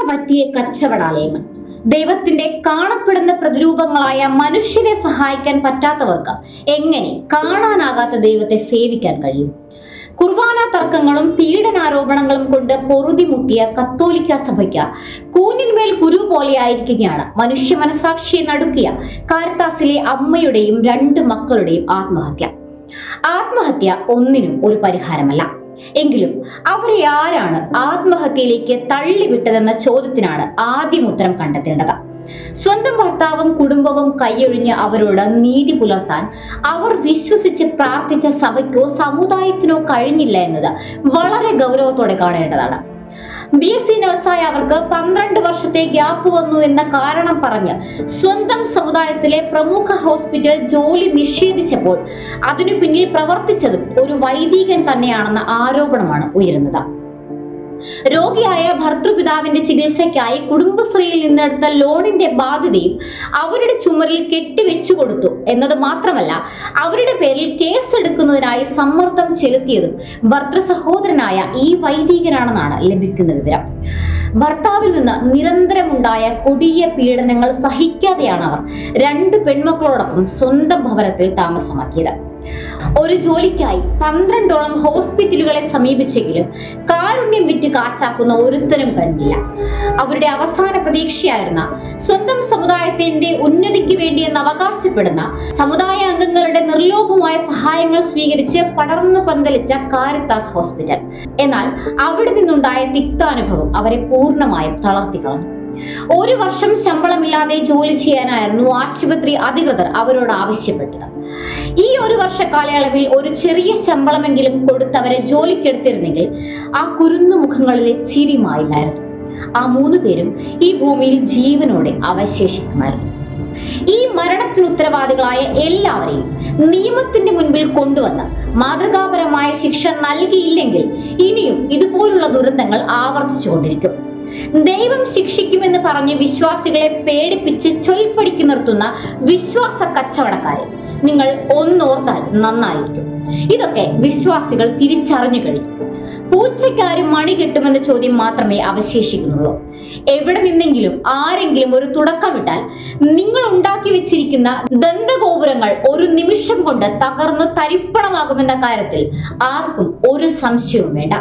പറ്റിയ കച്ചവടാലയങ്ങൾ. ദൈവത്തിന്റെ കാണപ്പെടുന്ന പ്രതിരൂപങ്ങളായ മനുഷ്യരെ സഹായിക്കാൻ പറ്റാത്തവർക്ക് എങ്ങനെ കാണാനാകാത്ത ദൈവത്തെ സേവിക്കാൻ കഴിയും? കുർബാന തർക്കങ്ങളും പീഡനാരോപണങ്ങളും കൊണ്ട് പൊറുതിമുട്ടിയ കത്തോലിക്ക സഭയ്ക്ക് കൂനിന്മേൽ കുരു പോലെയായിരിക്കുകയാണ് മനുഷ്യ മനസാക്ഷിയെ നടുക്കിയ കാരിത്താസിലെ അമ്മയുടെയും 2 മക്കളുടെയും ആത്മഹത്യ ഒന്നിനും ഒരു പരിഹാരമല്ല. എങ്കിലും അവരെ ആരാണ് ആത്മഹത്യയിലേക്ക് തള്ളിവിട്ടതെന്ന ചോദ്യത്തിനാണ് ആദ്യം ഉത്തരം കണ്ടെത്തേണ്ടത്. സ്വന്തം ഭർത്താവും കുടുംബവും കൈയൊഴിഞ്ഞ് അവരോട് നീതി പുലർത്താൻ അവർ വിശ്വസിച്ച് പ്രാർത്ഥിച്ച സഭയ്ക്കോ സമുദായത്തിനോ കഴിഞ്ഞില്ല എന്നത് വളരെ ഗൗരവത്തോടെ കാണേണ്ടതാണ്. BSc നഴ്സായ അവർക്ക് 12 വർഷത്തെ ഗ്യാപ്പ് വന്നു എന്ന കാരണം പറഞ്ഞ് സ്വന്തം സമുദായത്തിലെ പ്രമുഖ ഹോസ്പിറ്റൽ ജോലി നിഷേധിച്ചപ്പോൾ അതിനു പിന്നിൽ പ്രവർത്തിച്ചതും ഒരു വൈദികൻ തന്നെയാണെന്ന ആരോപണമാണ് ഉയരുന്നത്. രോഗിയായ ഭർത്തൃപിതാവിന്റെ ചികിത്സയ്ക്കായി കുടുംബശ്രീയിൽ നിന്നെടുത്ത ലോണിന്റെ ബാധ്യതയും അവരുടെ ചുമരിൽ കെട്ടിവെച്ചു കൊടുത്തു എന്നത് മാത്രമല്ല, അവരുടെ പേരിൽ കേസെടുക്കുന്നതിനായി സമ്മർദ്ദം ചെലുത്തിയതും ഭർത്തൃ സഹോദരനായ ഈ വൈദികനാണെന്നാണ് ലഭിക്കുന്ന വിവരം. ഭർത്താവിൽ നിന്ന് നിരന്തരമുണ്ടായ കൊടിയ പീഡനങ്ങൾ സഹിക്കാതെയാണ് അവർ 2 പെൺമക്കളോടൊപ്പം സ്വന്തം ഭവനത്തിൽ താമസമാക്കിയത്. ഒരു ജോലിക്കായി 12ഓളം ഹോസ്പിറ്റലുകളെ സമീപിച്ചെങ്കിലും കാരുണ്യം വിറ്റ് കാശാക്കുന്ന ഒരുത്തരും കണ്ടില്ല. അവരുടെ അവസാന പ്രതീക്ഷയായിരുന്ന സ്വന്തം സമുദായത്തിന്റെ ഉന്നതിക്ക് വേണ്ടിയെന്ന് അവകാശപ്പെടുന്ന സമുദായ അംഗങ്ങളുടെ നിർലോഭമായ സഹായങ്ങൾ സ്വീകരിച്ച് പടർന്നു പന്തലിച്ച കാരിത്താസ് ഹോസ്പിറ്റൽ. എന്നാൽ അവിടെ നിന്നുണ്ടായ തിക്താനുഭവം അവരെ പൂർണ്ണമായും തളർത്തിക്കളഞ്ഞു. 1 വർഷം ശമ്പളമില്ലാതെ ജോലി ചെയ്യാനായിരുന്നു ആശുപത്രി അധികൃതർ അവരോട് ആവശ്യപ്പെട്ടത്. ഈ 1 വർഷ കാലയളവിൽ ഒരു ചെറിയ ശമ്പളമെങ്കിലും കൊടുത്തവരെ ജോലിക്കെടുത്തിരുന്നെങ്കിൽ ആ കുരുന്നു മുഖങ്ങളിലെ ചിരിമായില്ലായിരുന്നു. ആ 3 പേരും ഈ ഭൂമിയിൽ ജീവനോടെ അവശേഷിക്കുമായിരുന്നു. ഈ മരണത്തിന് ഉത്തരവാദികളായ എല്ലാവരെയും നിയമത്തിന്റെ മുൻപിൽ കൊണ്ടുവന്ന് മാതൃകാപരമായ ശിക്ഷ നൽകിയില്ലെങ്കിൽ ഇനിയും ഇതുപോലുള്ള ദുരന്തങ്ങൾ ആവർത്തിച്ചുകൊണ്ടിരിക്കും. ദൈവം ശിക്ഷിക്കുമെന്ന് പറഞ്ഞ് വിശ്വാസികളെ പേടിപ്പിച്ച് ചൊൽപ്പടിക്ക് നിർത്തുന്ന വിശ്വാസ കച്ചവടക്കാരെ നിങ്ങൾ ഒന്നോർത്താൽ നന്നായിരിക്കും. ഇതൊക്കെ വിശ്വാസികൾ തിരിച്ചറിഞ്ഞു കഴിയും. പൂച്ചയ്ക്കാരും മണി കിട്ടുമെന്ന ചോദ്യം മാത്രമേ അവശേഷിക്കുന്നുള്ളൂ. എവിടെ നിന്നെങ്കിലും ആരെങ്കിലും ഒരു തുടക്കമിട്ടാൽ നിങ്ങൾ ഉണ്ടാക്കി വെച്ചിരിക്കുന്ന ദന്തഗോപുരങ്ങൾ ഒരു നിമിഷം കൊണ്ട് തകർന്ന് തരിപ്പണമാകുമെന്ന കാര്യത്തിൽ ആർക്കും ഒരു സംശയവും വേണ്ട.